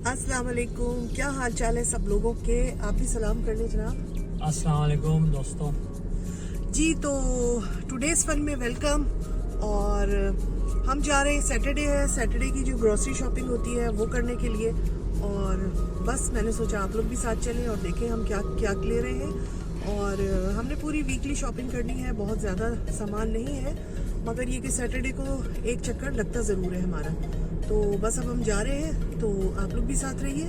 अस्सलाम वालेकुम, क्या हाल चाल है सब लोगों के। आप भी सलाम कर लें जनाब। अस्सलाम वालेकुम दोस्तों जी तो टुडेज फन में वेलकम। और हम जा रहे हैं, सैटरडे है, सैटरडे की जो ग्रोसरी शॉपिंग होती है वो करने के लिए। और बस मैंने सोचा आप लोग भी साथ चलें और देखें हम क्या क्या ले रहे हैं। और हमने पूरी वीकली शॉपिंग करनी है, बहुत ज़्यादा सामान नहीं है, मगर ये कि सैटरडे को एक चक्कर लगता ज़रूर है हमारा। तो बस अब हम जा रहे हैं, तो आप लोग भी साथ रहिए।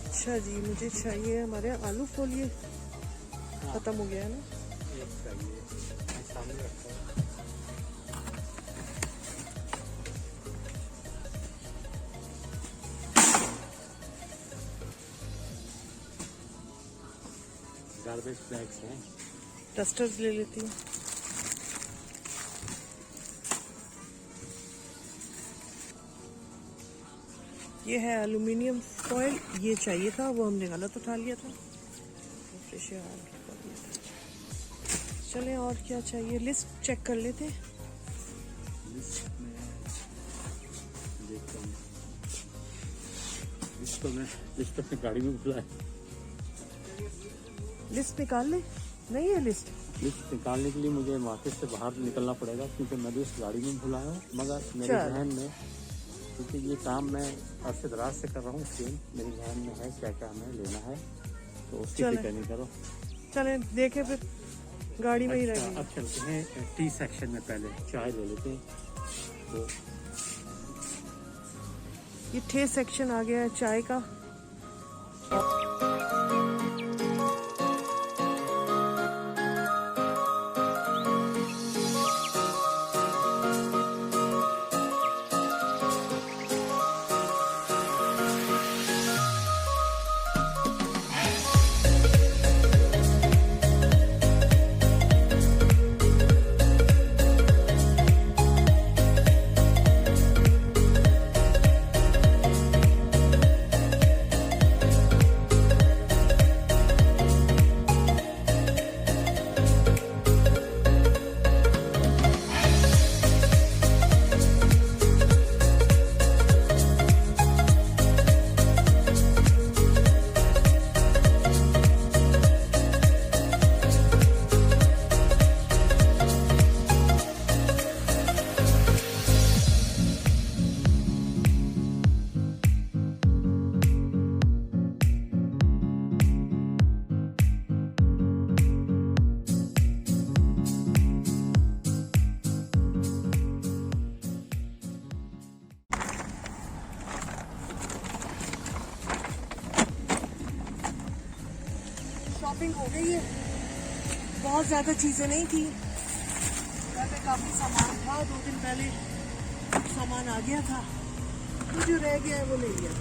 अच्छा जी, मुझे चाहिए हमारे यहाँ आलू फोलिए खत्म हो गया है ना। एक चाहिए सामने रखो। गार्बेज बैग्स हैं। डस्टर्स ले लेती हूँ। ये है एल्युमिनियम फॉइल, ये चाहिए था, वो हमने गलत उठा लिया था। चले और क्या चाहिए, लिस्ट चेक कर लेते हैं। लिस्ट में देखता हूँ। लिस्ट तो अपनी गाड़ी में भूला है। लिस्ट निकाल ले, नहीं है लिस्ट। लिस्ट निकालने के लिए मुझे मार्केट से बाहर निकलना पड़ेगा, क्योंकि मैं भी उस गाड़ी में भूला हूँ। मगर मेरे चल। जहन में, क्योंकि ये काम मैं अरसे दराज से कर रहा हूँ, सेम मेरे जहन में है क्या क्या हमें लेना है, तो उसकी चले। फिक्र नहीं करो। चले देखे फिर, गाड़ी में ही रह अच्छा, गई। अब चलते हैं टी सेक्शन में। पहले चाय ले लेते हैं। तो ये ठे सेक्शन आ गया है चाय का। शॉपिंग हो गई है, बहुत ज़्यादा चीज़ें नहीं थी। घर में काफ़ी सामान था, 2 दिन पहले कुछ सामान आ गया था, तो जो रह गया है वो ले लिया।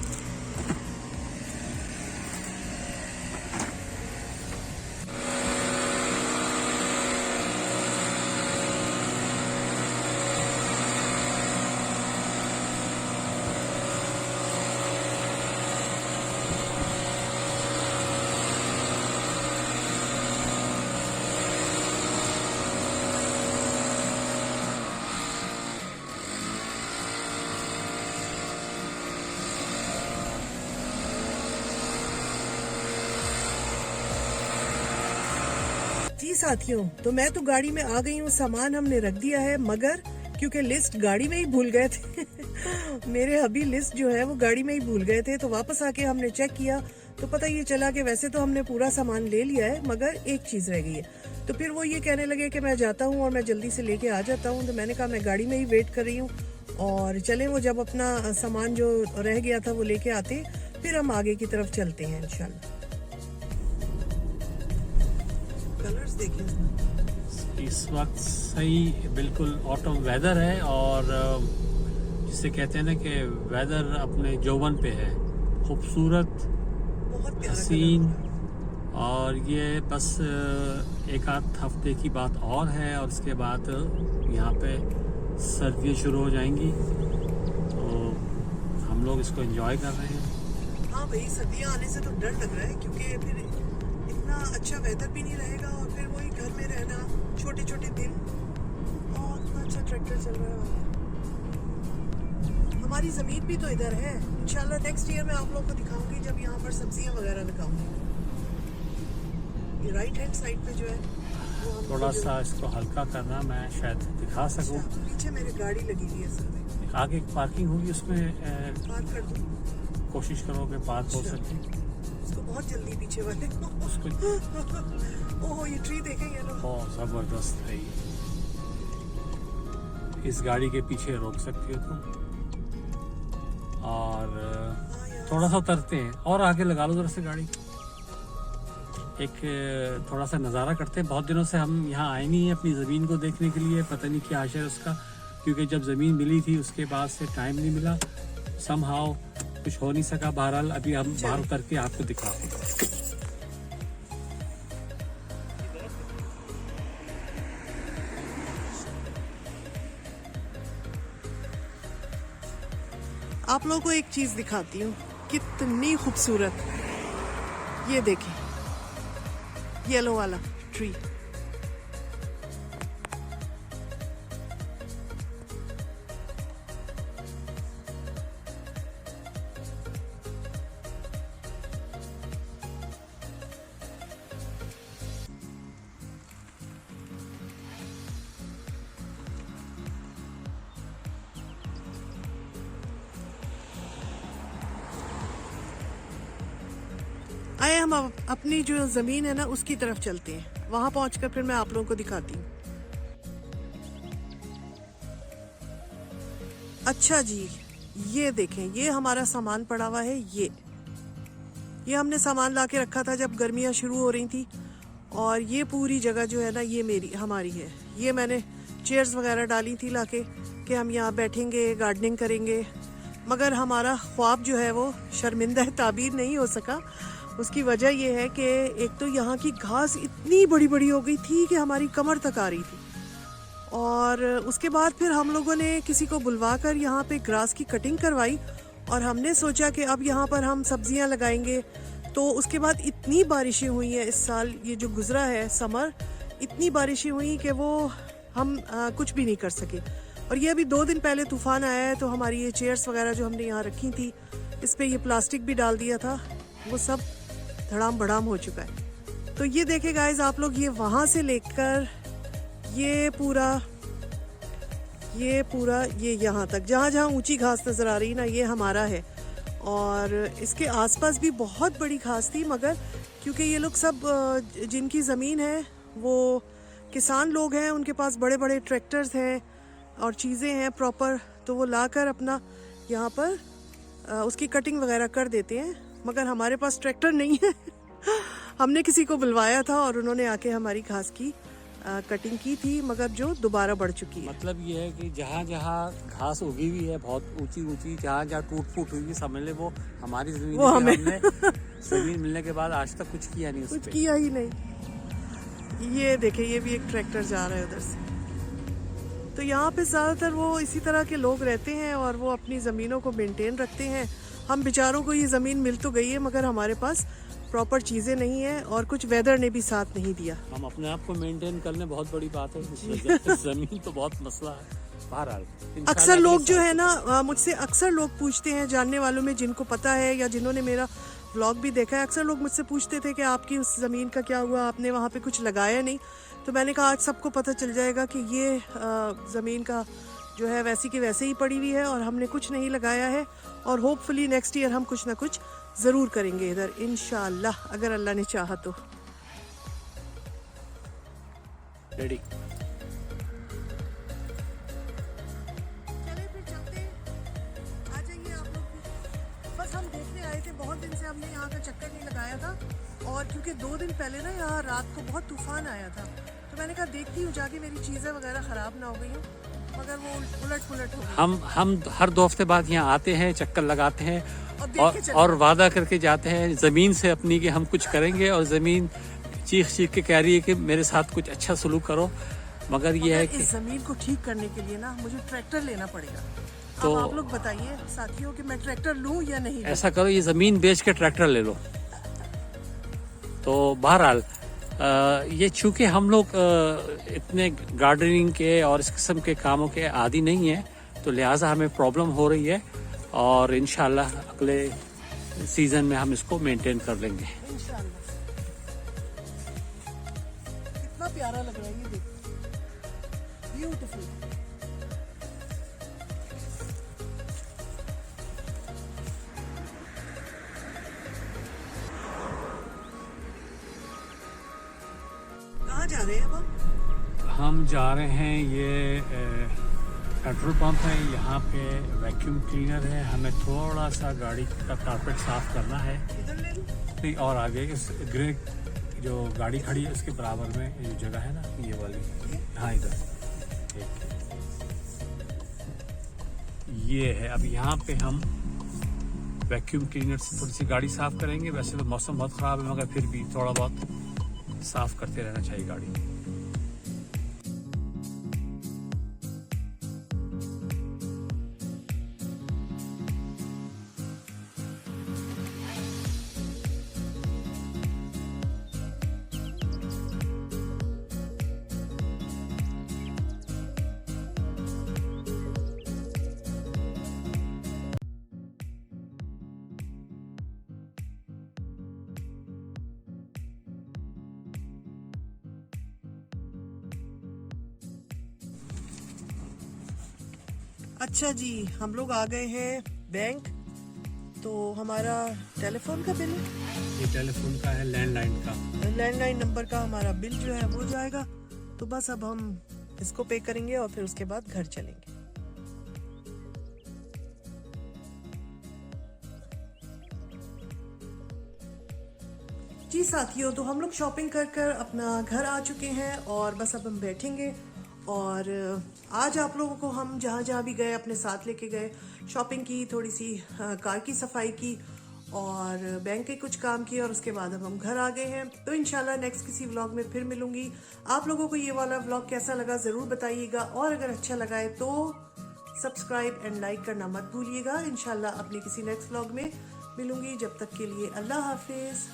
जी साथियों, तो मैं तो गाड़ी में आ गई हूँ, सामान हमने रख दिया है, मगर क्योंकि लिस्ट गाड़ी में ही भूल गए थे मेरे हबी लिस्ट जो है वो गाड़ी में ही भूल गए थे, तो वापस आके हमने चेक किया तो पता ये चला कि वैसे तो हमने पूरा सामान ले लिया है, मगर एक चीज रह गई है। तो फिर वो ये कहने लगे कि मैं जाता हूँ और मैं जल्दी से लेके आ जाता हूँ। तो मैंने कहा मैं गाड़ी में ही वेट कर रही हूँ, और चले वो जब अपना सामान जो रह गया था वो लेके आते, फिर हम आगे की तरफ चलते हैं इंशाल्लाह। कलर्स देखिए, इस वक्त सही बिल्कुल ऑटम वेदर है, और जिसे कहते हैं ना कि वेदर अपने जौवन पे है, खूबसूरत, बहुत प्यारा हसीन। कलर। और ये बस एक आध हफ्ते की बात और है, और उसके बाद यहाँ पे सर्दियाँ शुरू हो जाएंगी। तो लोग इसको एंजॉय कर रहे हैं। हाँ भाई, सर्दियाँ आने से तो डर लग रहा है, क्योंकि फिर इतना अच्छा वेदर भी नहीं रहेगा और फिर वही घर में रहना, छोटे छोटे दिन। और इतना अच्छा ट्रैक्टर चल रहा है। हमारी ज़मीन भी तो इधर है। इंशाल्लाह नेक्स्ट ईयर मैं आप लोगों को दिखाऊंगी जब यहाँ पर सब्जियाँ वगैरह लगाऊंगी। ये राइट हैंड साइड पे जो है वो हम थोड़ा सा इसको हल्का करना, मैं शायद दिखा सकूं। पीछे मेरे गाड़ी लगी हुई है सर में। आगे एक पार्किंग होगी, उसमें पार्क कर दूँ? कोशिश करो कि पार्क हो सके। उसको बहुत जल्दी पीछे वाले को। उसको ओह, ये ट्री देखें ये लोग। बहुत ज़बरदस्त है ये। इस गाड़ी के पीछे रोक सकती हो तुम, और थोड़ा सा उतरते हैं और आगे लगा लो जरा से गाड़ी। एक थोड़ा सा नज़ारा करते हैं। बहुत दिनों से हम यहाँ आए नहीं हैं अपनी ज़मीन को देखने के लिए। पता नहीं क्या आशय है उसका, क्योंकि जब ज़मीन मिली थी उसके बाद से टाइम नहीं मिला। समहाउ कुछ हो नहीं सका। बहरहाल अभी हम बाहर उतर के आपको दिखाते हैं। आप लोगों को एक चीज दिखाती हूँ, कितनी खूबसूरत। ये देखें, येलो वाला ट्री। आए हम अपनी जो जमीन है ना उसकी तरफ चलते हैं। वहां पहुंचकर फिर मैं आप लोगों को दिखाती हूँ। अच्छा जी, ये देखें, ये हमारा सामान पड़ा हुआ है। ये हमने सामान ला के रखा था जब गर्मियाँ शुरू हो रही थी। और ये पूरी जगह जो है ना, ये हमारी है। ये मैंने चेयर्स वगैरह डाली थी लाके कि हम यहाँ बैठेंगे, गार्डनिंग करेंगे। मगर हमारा ख्वाब जो है वो शर्मिंदा ताबीर नहीं हो सका। उसकी वजह यह है कि एक तो यहाँ की घास इतनी बड़ी बड़ी हो गई थी कि हमारी कमर तक आ रही थी। और उसके बाद फिर हम लोगों ने किसी को बुलवा कर यहाँ पे ग्रास की कटिंग करवाई। और हमने सोचा कि अब यहाँ पर हम सब्जियाँ लगाएंगे। तो उसके बाद इतनी बारिशें हुई हैं इस साल, ये जो गुजरा है समर, इतनी बारिशें हुई कि वो हम कुछ भी नहीं कर सके। और ये अभी 2 दिन पहले तूफान आया है, तो हमारी ये चेयर्स वगैरह जो हमने यहाँ रखी थी, इस पे ये प्लास्टिक भी डाल दिया था, वो सब धड़ाम भड़ाम हो चुका है। तो ये देखे गाइस आप लोग, ये वहाँ से लेकर ये पूरा ये यहाँ तक, जहाँ जहाँ ऊंची घास नज़र आ रही ना, ये हमारा है। और इसके आसपास भी बहुत बड़ी घास थी, मगर क्योंकि ये लोग सब जिनकी ज़मीन है वो किसान लोग हैं, उनके पास बड़े बड़े ट्रैक्टर्स हैं और चीज़ें हैं प्रॉपर, तो वो लाकर अपना यहाँ पर उसकी कटिंग वगैरह कर देते हैं। मगर हमारे पास ट्रैक्टर नहीं है। हमने किसी को बुलवाया था और उन्होंने आके हमारी घास की कटिंग की थी, मगर जो दोबारा बढ़ चुकी है। मतलब ये है कि जहाँ जहाँ घास उगी हुई है बहुत ऊंची ऊंची, जहाँ जहाँ टूट फूट हुई है, समझ ले वो हमारी जमीन, वो हमें हमने जमीन मिलने के बाद आज तक कुछ किया नहीं, कुछ किया ही नहीं। ये देखे, ये भी एक ट्रैक्टर जा रहा है उधर से। तो यहाँ पे ज़्यादातर वो इसी तरह के लोग रहते हैं और वो अपनी ज़मीनों को मेंटेन रखते हैं। हम बेचारों को ये ज़मीन मिल तो गई है, मगर हमारे पास प्रॉपर चीज़ें नहीं है और कुछ वेदर ने भी साथ नहीं दिया। हम अपने आप को मेंटेन करने बहुत बड़ी बात है, जमीन तो बहुत मसला है। बहरहाल अक्सर लोग जो है ना, मुझसे अक्सर लोग पूछते हैं, जानने वालों में जिनको पता है या जिन्होंने मेरा व्लॉग भी देखा है, अक्सर लोग मुझसे पूछते थे कि आपकी उस ज़मीन का क्या हुआ, आपने वहाँ पे कुछ लगाया नहीं। तो मैंने कहा आज सबको पता चल जाएगा कि ये ज़मीन का जो है वैसी की वैसे ही पड़ी हुई है और हमने कुछ नहीं लगाया है। और होपफुली नेक्स्ट ईयर हम कुछ ना कुछ ज़रूर करेंगे इधर, इंशाअल्लाह, अगर अल्लाह ने चाहा तो। रेडी। चले फिर चलते हैं, आ जाइए आप लोग भी। बस हम देखने आए थे, बहुत दिन से हमने यहाँ का चक्कर नहीं लगाया था। और क्योंकि 2 दिन पहले ना यहाँ रात को बहुत तूफान आया था, तो मैंने कहा देखती हूँ जाके मेरी चीज़ें वगैरह ख़राब ना हो गई हो, मगर वो उलट पुलट हो गई। हम हर 2 हफ्ते बाद यहाँ आते हैं, चक्कर लगाते हैं और वादा करके जाते हैं ज़मीन से अपनी कि हम कुछ करेंगे, और ज़मीन चीख चीख के कह रही है कि मेरे साथ कुछ अच्छा सलूक करो। मगर ये है कि इस ज़मीन को ठीक करने के लिए ना मुझे ट्रैक्टर लेना पड़ेगा। तो अब आप लोग बताइए साथियों कि मैं ट्रैक्टर लूं या नहीं लूं? ऐसा करो, ये ज़मीन बेच के ट्रैक्टर ले लो। तो बहरहाल ये चूँकि हम लोग इतने गार्डनिंग के और इस किस्म के कामों के आदी नहीं है, तो लिहाजा हमें प्रॉब्लम हो रही है, और इंशाल्लाह अगले सीज़न में हम इसको मेंटेन कर लेंगे। इंशाल्लाह। कितना प्यारा लग रहा है ये देखो, ब्यूटीफुल। कहाँ जा रहे हैं अब हम जा रहे हैं, ये पेट्रोल पंप है, यहाँ पे वैक्यूम क्लीनर है, हमें थोड़ा सा गाड़ी का कारपेट साफ करना है। इधर ले लो। नहीं, और आगे इस ग्रे जो गाड़ी खड़ी है उसके बराबर में ये जगह है ना, ये वाली, हाँ इधर ये है। अब यहाँ पे हम वैक्यूम क्लीनर से थोड़ी सी गाड़ी साफ करेंगे। वैसे तो मौसम बहुत ख़राब है, मगर फिर भी थोड़ा बहुत साफ करते रहना चाहिए गाड़ी। अच्छा जी, हम लोग आ गए हैं बैंक। तो हमारा टेलीफोन का बिल, ये टेलीफोन का है, लैंडलाइन का। लैंडलाइन नंबर का हमारा बिल जो है वो जाएगा। तो बस अब हम इसको पे करेंगे और फिर उसके बाद घर चलेंगे। जी साथियों, तो हम लोग शॉपिंग कर कर अपना घर आ चुके हैं और बस अब हम बैठेंगे। और आज आप लोगों को हम जहाँ जहाँ भी गए अपने साथ लेके गए, शॉपिंग की, थोड़ी सी कार की सफाई की और बैंक के कुछ काम किए, और उसके बाद अब हम घर आ गए हैं। तो इंशाल्लाह नेक्स्ट किसी व्लॉग में फिर मिलूंगी। आप लोगों को ये वाला व्लॉग कैसा लगा ज़रूर बताइएगा, और अगर अच्छा लगा है तो सब्सक्राइब एंड लाइक करना मत भूलिएगा। इंशाल्लाह अपने किसी नेक्स्ट व्लॉग में मिलूंगी। जब तक के लिए अल्लाह हाफिज़।